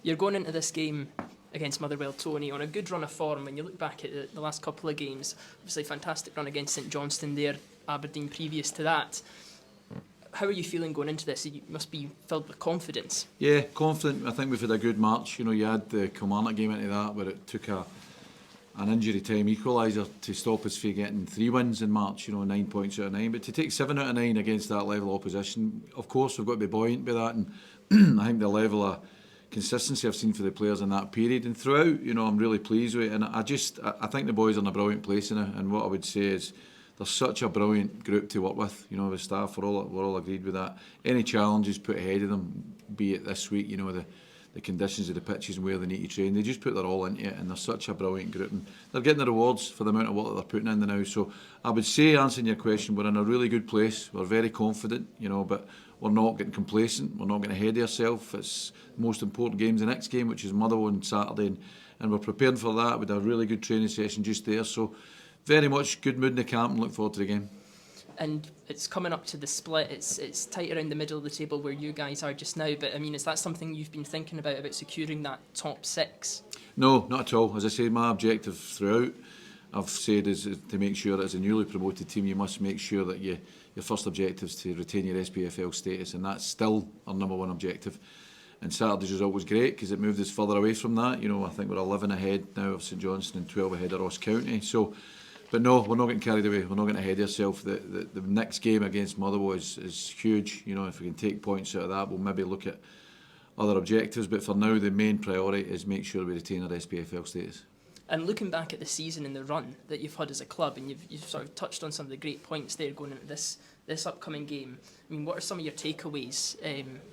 You're going into this game against Motherwell, Tony, on a good run of form. When you look back at the last couple of games, obviously fantastic run against St Johnstone there, Aberdeen previous to that. How are you feeling going into this? You must be filled with confidence. Yeah, confident. I think we've had a good March. You had the Kilmarnock game into that, where it took an injury time equaliser to stop us from getting 3 wins in March, 9 points out of 9. But to take 7 out of 9 against that level of opposition, of course, we've got to be buoyant by that. And I think the level of consistency I've seen for the players in that period and throughout, I'm really pleased with it. And I think the boys are in a brilliant place in it. And what I would say is, they're such a brilliant group to work with, the staff, we're all agreed with that. Any challenges put ahead of them, be it this week, the conditions of the pitches and where they need to train, they just put their all into it, and they're such a brilliant group. And they're getting the rewards for the amount of work that they're putting in now. So I would say, answering your question, we're in a really good place. We're very confident, but we're not getting complacent. We're not getting ahead of ourselves. It's the most important game's the next game, which is Motherwell on Saturday, and we're preparing for that with a really good training session just there. So very much good mood in the camp and look forward to the game. And it's coming up to the split. It's tight around the middle of the table where you guys are just now. But I mean, is that something you've been thinking about securing that top 6? No, not at all. As I said, my objective throughout, I've said, is to make sure that as a newly promoted team, you must make sure that your first objective is to retain your SPFL status, and that's still our number one objective. And Saturday's result was great because it moved us further away from that. I think we're 11 ahead now of St Johnstone and 12 ahead of Ross County. So. But no, we're not getting carried away. We're not getting ahead of ourselves. The next game against Motherwell is huge. If we can take points out of that, we'll maybe look at other objectives. But for now, the main priority is make sure we retain our SPFL status. And looking back at the season and the run that you've had as a club, and you've sort of touched on some of the great points there going into this upcoming game. I mean, what are some of your takeaways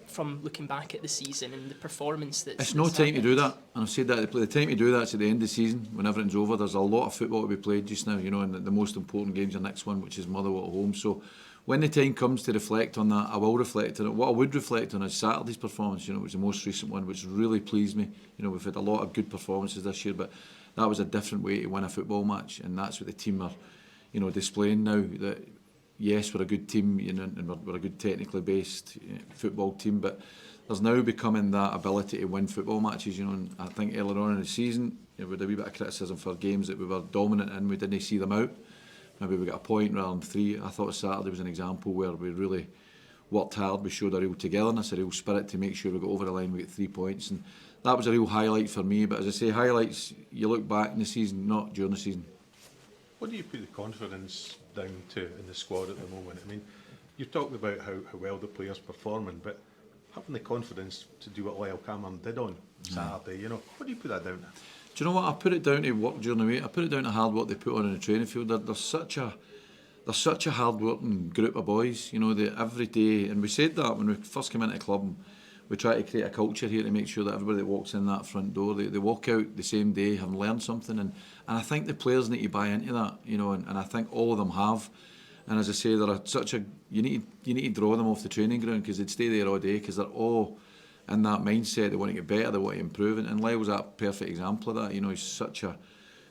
from looking back at the season and the performance that's... It's no time to do that, and I've said that. The time to do that's at the end of the season, when everything's over. There's a lot of football to be played just now, and the most important game's the next one, which is Motherwell at home. So when the time comes to reflect on that, I will reflect on it. What I would reflect on is Saturday's performance, which was the most recent one, which really pleased me. We've had a lot of good performances this year, but that was a different way to win a football match, and that's what the team are, displaying now. That yes, we're a good team, and we're a good technically based football team, but there's now becoming that ability to win football matches. And I think earlier on in the season, we had a wee bit of criticism for games that we were dominant in, we didn't see them out. Maybe we got a point rather than 3. I thought Saturday was an example where we really worked hard. We showed a real togetherness, a real spirit to make sure we got over the line. We got 3 points, and that was a real highlight for me. But as I say, highlights, you look back in the season, not during the season. What do you put the confidence down to in the squad at the moment? I mean, you talked about how well the players performing, but having the confidence to do what Lyle Cameron did on Saturday, what do you put that down to? Do you know what? I put it down to work during the week. I put it down to hard work they put on in the training field. They're such a hard working group of boys. They every day, and we said that when we first came into the club. We try to create a culture here to make sure that everybody that walks in that front door, they walk out the same day having learned something, and I think the players need to buy into that, and I think all of them have. And as I say, they're you need to draw them off the training ground because they'd stay there all day because they're all in that mindset. They want to get better, they want to improve, and Lyle's a perfect example of that. He's such a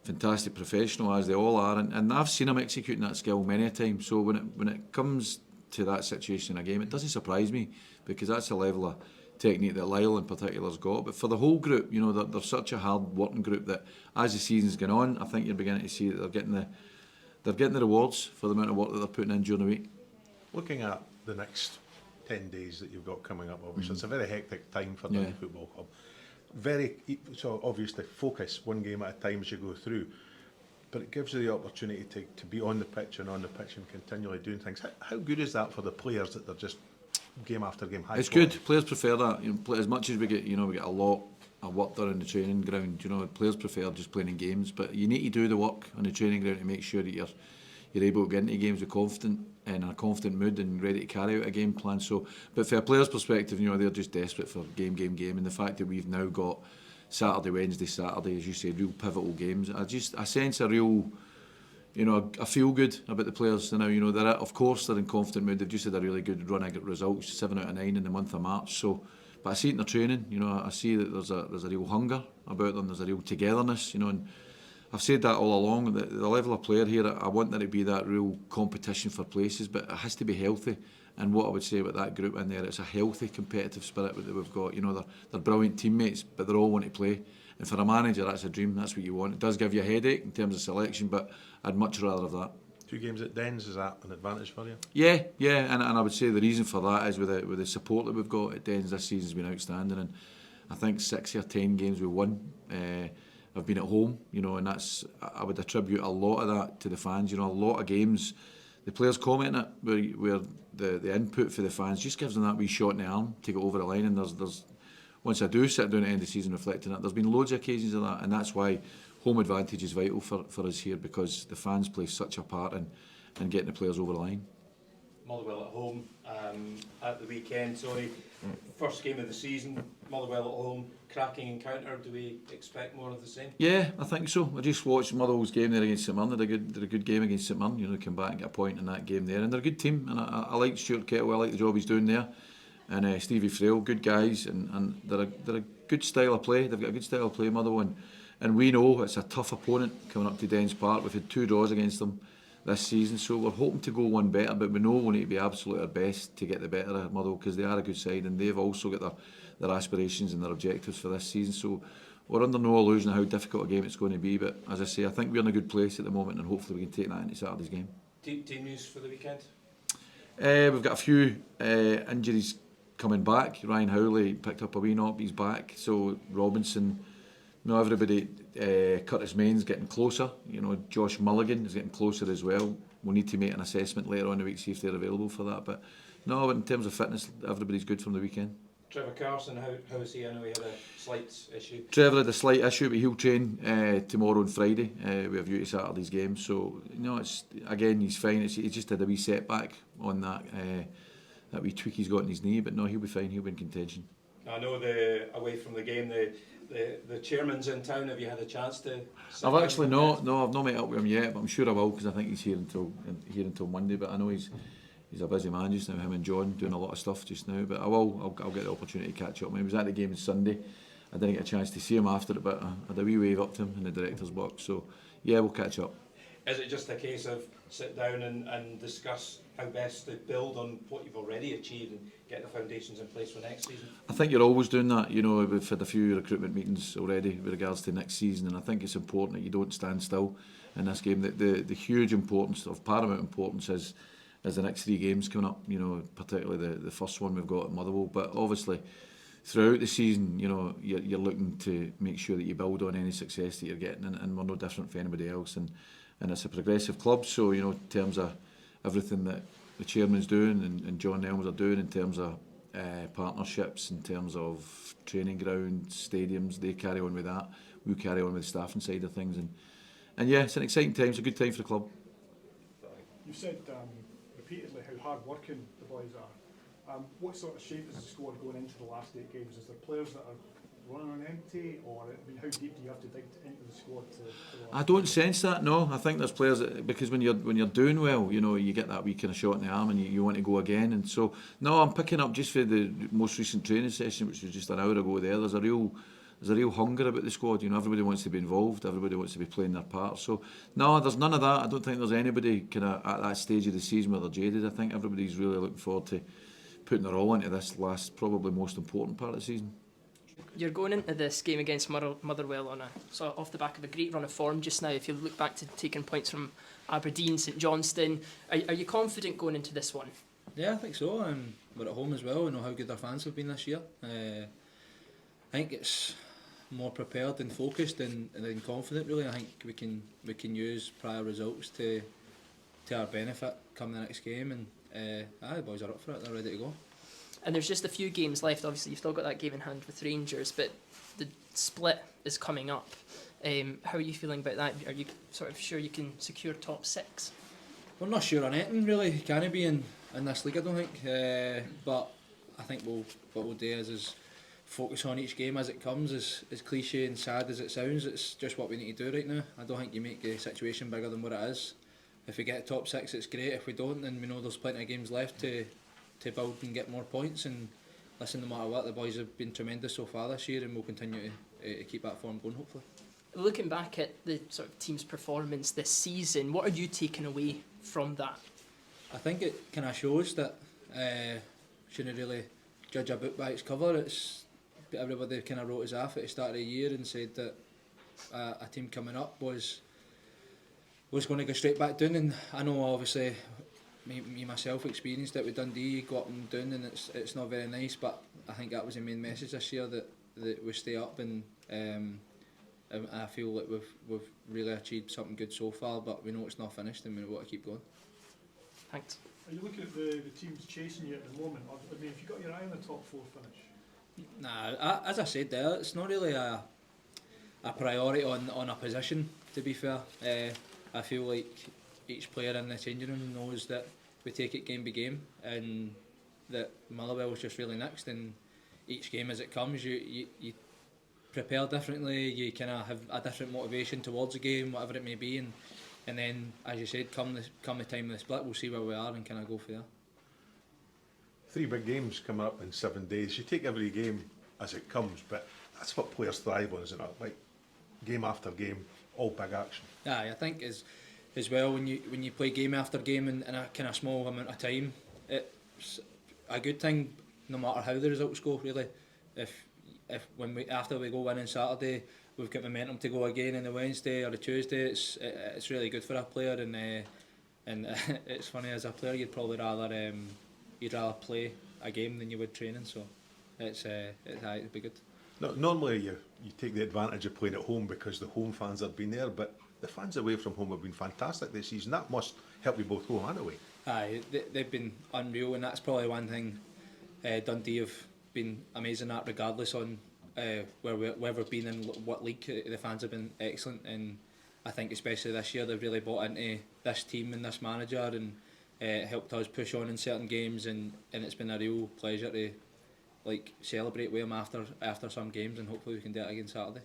fantastic professional, as they all are, and I've seen him executing that skill many a time. So when it comes to that situation in a game, it doesn't surprise me because that's the level of technique that Lyle in particular has got. But for the whole group, they're such a hard working group that as the season's going on, I think you're beginning to see that they're getting the rewards for the amount of work that they're putting in during the week. Looking at the next 10 days that you've got coming up, obviously it's a very hectic time for Dundee Football Club. So obviously focus one game at a time as you go through, but it gives you the opportunity to be on the pitch and continually doing things. How good is that for the players that they're just game after game high? It's good. Players prefer that. As much as we get, we get a lot of work done on the training ground. Players prefer just playing in games, but you need to do the work on the training ground to make sure that you're able to get into games with in a confident mood and ready to carry out a game plan. So, but for a player's perspective, they're just desperate for game, and the fact that we've now got Saturday, Wednesday, Saturday, as you say, real pivotal games. I sense a real. I feel good about the players now. They're of course they're in confident mood. They've just had a really good run of results, 7 out of 9 in the month of March. So, but I see it in their training. I see that there's a real hunger about them. There's a real togetherness. And I've said that all along. The level of player here, I want there to be that real competition for places, but it has to be healthy. And what I would say about that group in there, it's a healthy competitive spirit that we've got. You know, they're brilliant teammates, but they all want to play. And for a manager, that's a dream. That's what you want. It does give you a headache in terms of selection, but I'd much rather have that. 2 games at Dens, is that an advantage for you? Yeah, and I would say the reason for that is with the support that we've got at Dens this season has been outstanding. And I think 6 or 10 games we won have been at home. You know, and that's, I would attribute a lot of that to the fans. You know, a lot of games, the players comment it where the input for the fans just gives them that wee shot in the arm to get over the line. And there's once I do sit down at the end of the season reflecting that, there's been loads of occasions of that, and that's why home advantage is vital for us here, because the fans play such a part in getting the players over the line. Motherwell at home at the weekend, first game of the season, Motherwell at home, cracking encounter. Do we expect more of the same? Yeah, I think so. I just watched Motherwell's game there against St Mirren. They did a good game against St Mirren. You know, come back and get a point in that game there, and they're a good team. And I like Stuart Kettle. I like the job he's doing there, and Stevie Frail, good guys, and they're a good style of play. They've got a good style of play, Motherwell, and we know it's a tough opponent coming up to Dens Park. We've had 2 draws against them this season, so we're hoping to go one better, but we know we need to be absolutely our best to get the better of Motherwell, because they are a good side and they've also got their aspirations and their objectives for this season. So we're under no illusion of how difficult a game it's going to be, but as I say, I think we're in a good place at the moment, and hopefully we can take that into Saturday's game. Team news for the weekend? We've got a few injuries coming back. Ryan Howley picked up a wee knock, he's back. So Robinson, everybody, Curtis Main's getting closer. You know, Josh Mulligan is getting closer as well. We'll need to make an assessment later on in the week, see if they're available for that. But no, in terms of fitness, everybody's good from the weekend. Trevor Carson, how is he? I know he had a slight issue. Trevor had a slight issue, but he'll train tomorrow and Friday. We have you to Saturday's game. So, it's again, he's fine. He just had a wee setback on that wee tweak he's got in his knee, but no, he'll be fine. He'll be in contention. I know away from the game, the chairman's in town. Have you had a chance to? I've actually not. No, I've not met up with him yet, but I'm sure I will, because I think he's here until Monday. But I know he's a busy man just now. Him and John doing a lot of stuff just now. But I'll get the opportunity to catch up. When he was at the game on Sunday, I didn't get a chance to see him after it, but I had a wee wave up to him in the director's box. So yeah, we'll catch up. Is it just a case of sit down and discuss how best to build on what you've already achieved and get the foundations in place for next season? I think you're always doing that. You know, we've had a few recruitment meetings already with regards to next season, and I think it's important that you don't stand still in this game. The huge importance, of paramount importance, is the next 3 games coming up. You know, particularly the first one we've got at Motherwell, but obviously throughout the season, you know, you're looking to make sure that you build on any success that you're getting, and we're no different from anybody else. And it's a progressive club, so you know, in terms of everything that the chairman's doing and John Elms are doing in terms of partnerships, in terms of training grounds, stadiums, they carry on with that. We'll carry on with the staffing side of things, and yeah, it's an exciting time. It's a good time for the club. You've said repeatedly how hard working the boys are. What sort of shape is the squad going into the last 8 games? Is there players that are running on empty, or how deep do you have to dig into the squad to I don't sense that. No, I think there's players because when you're doing well, you know, you get that wee kind of shot in the arm and you want to go again. And so no, I'm picking up just for the most recent training session, which was just an hour ago. There's a real hunger about the squad. You know, everybody wants to be involved. Everybody wants to be playing their part. So no, there's none of that. I don't think there's anybody kind of at that stage of the season where they're jaded. I think everybody's really looking forward to putting their all into this last, probably most important part of the season. You're going into this game against Motherwell on off the back of a great run of form just now. If you look back to taking points from Aberdeen, St Johnstone, are you confident going into this one? Yeah, I think so. We're at home as well. We know how good our fans have been this year. I think it's more prepared and focused and confident. Really, I think we can use prior results to our benefit come the next game. And the boys are up for it. They're ready to go. And there's just a few games left. Obviously, you've still got that game in hand with Rangers, but the split is coming up. How are you feeling about that? Are you sort of sure you can secure top 6? We're not sure on anything really. Can it be in this league? I don't think. But I think what we'll do is focus on each game as it comes. As cliche and sad as it sounds, it's just what we need to do right now. I don't think you make the situation bigger than what it is. If we get top 6, it's great. If we don't, then we know there's plenty of games left to build and get more points. And listen, no matter what, the boys have been tremendous so far this year, and we'll continue to keep that form going, hopefully. Looking back at the sort of team's performance this season, what are you taking away from that? I think it kind of shows that Shouldn't really judge a book by its cover. It's everybody kind of wrote us off at the start of the year and said that a team coming up was going to go straight back down, and I know obviously me myself experienced it with Dundee, go up and down, and it's not very nice, but I think that was the main message this year, that we stay up, and I feel like we've really achieved something good so far, but we know it's not finished and we want to keep going. Thanks. Are you looking at the teams chasing you at the moment? I mean, if you got your eye on the top 4 finish? Nah, as I said there, it's not really a priority on a position, to be fair. I feel like each player in the changing room knows that we take it game by game, and that Motherwell was just really next, and each game as it comes you prepare differently, you kind of have a different motivation towards the game, whatever it may be, and then, as you said, come the time of the split, we'll see where we are and kind of go for there. 3 big games coming up in 7 days. You take every game as it comes, but that's what players thrive on, isn't it? Like game after game, all big action. Yeah, I think as well, when you play game after game in a kind of small amount of time, it's a good thing no matter how the results go, really. If after we go win on Saturday, we've got momentum to go again on the Wednesday or the Tuesday, it's really good for a player, and it's funny, as a player you'd probably rather play a game than you would training, so it'd be good. No, normally you take the advantage of playing at home because the home fans have been there, but the fans away from home have been fantastic this season. That must help you both home and away. Aye, they've been unreal, and that's probably one thing Dundee have been amazing at, regardless on where we've been in what league. The fans have been excellent, and I think especially this year they've really bought into this team and this manager, and helped us push on in certain games, and it's been a real pleasure to celebrate with them after some games, and hopefully we can do it again Saturday.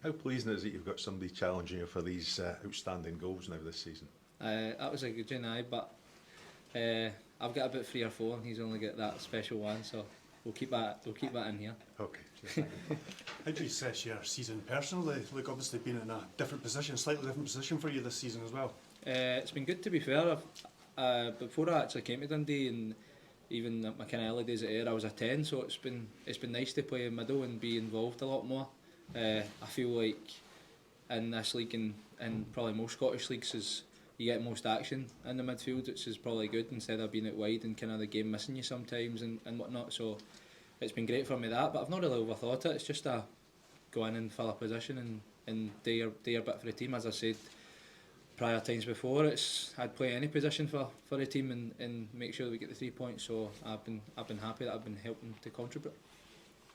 How pleasing is it you've got somebody challenging you for these outstanding goals now this season? That was a good one, but I've got about 3 or 4, and he's only got that special one, so we'll keep that in here. Okay. How do you assess your season personally? Like, obviously been in a slightly different position for you this season as well. It's been good, to be fair. Before I actually came to Dundee, and even at my kind of early days at Ayr, I was a 10, so it's been nice to play in middle and be involved a lot more. I feel like in this league and probably most Scottish leagues, you get most action in the midfield, which is probably good, instead of being out wide and kind of the game missing you sometimes and whatnot. So it's been great for me that, but I've not really overthought it. It's just a go in and fill a position and do your bit for the team. As I said prior times before, I'd play any position for the team and make sure that we get the 3 points. So I've been happy that I've been helping to contribute.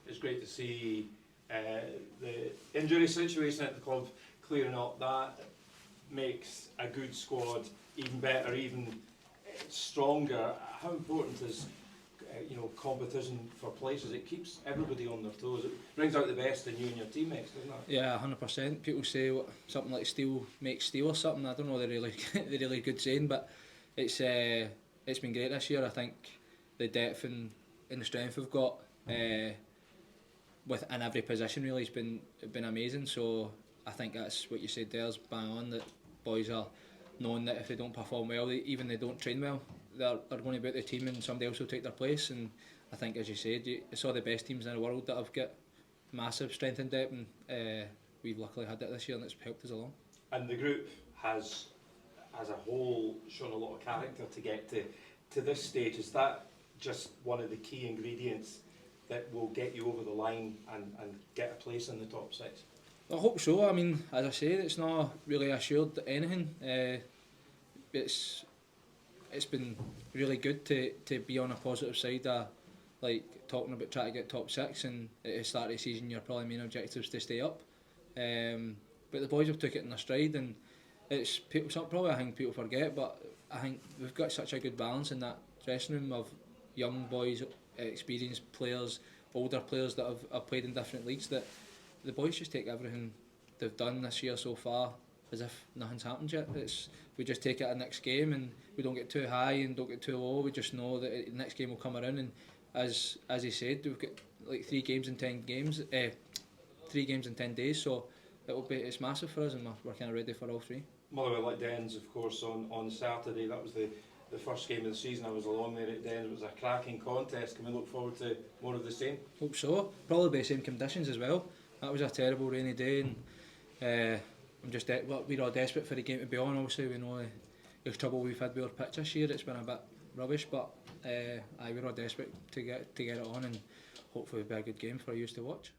It's great to see the injury situation at the club clearing up. That makes a good squad even better, even stronger. How important is competition for places? It keeps everybody on their toes. It brings out the best in you and your teammates, doesn't it? Yeah, 100%. People say something like steel makes steel or something. I don't know the really good saying, but it's been great this year. I think the depth and the strength we've got within every position really has been amazing. So I think that's what you said there is bang on, that boys are knowing that if they don't perform well, even they don't train well, they're going to be out the team and somebody else will take their place. And I think, as you said, it's all the best teams in the world that have got massive strength and depth, and we've luckily had it this year, and it's helped us along. And the group has, as a whole, shown a lot of character to get to this stage. Is that just one of the key ingredients that will get you over the line and get a place in the top 6? I hope so. I mean, as I said, it's not really assured anything. It's been really good to be on a positive side of, like, talking about trying to get top 6, and at the start of the season your probably main objective is to stay up. But the boys have took it in their stride, and it's probably a thing people forget, but I think we've got such a good balance in that dressing room of young boys, experienced players, older players that have played in different leagues, that the boys just take everything they've done this year so far as if nothing's happened yet. We just take it at the next game, and we don't get too high and don't get too low. We just know that the next game will come around, and as he said, we've got like 3 games in 10 games, 3 games in 10 days, so it's massive for us, and we're kind of ready for all 3. Motherwell at Dens, of course, on Saturday. That was the the first game of the season. I was along there at the end. It was a cracking contest. Can we look forward to more of the same? Hope so. Probably be the same conditions as well. That was a terrible rainy day, and I'm just we're all desperate for the game to be on. Obviously, we know the trouble we've had with our pitch this year. It's been a bit rubbish, but we're all desperate to get it on, and hopefully it'll be a good game for you to watch.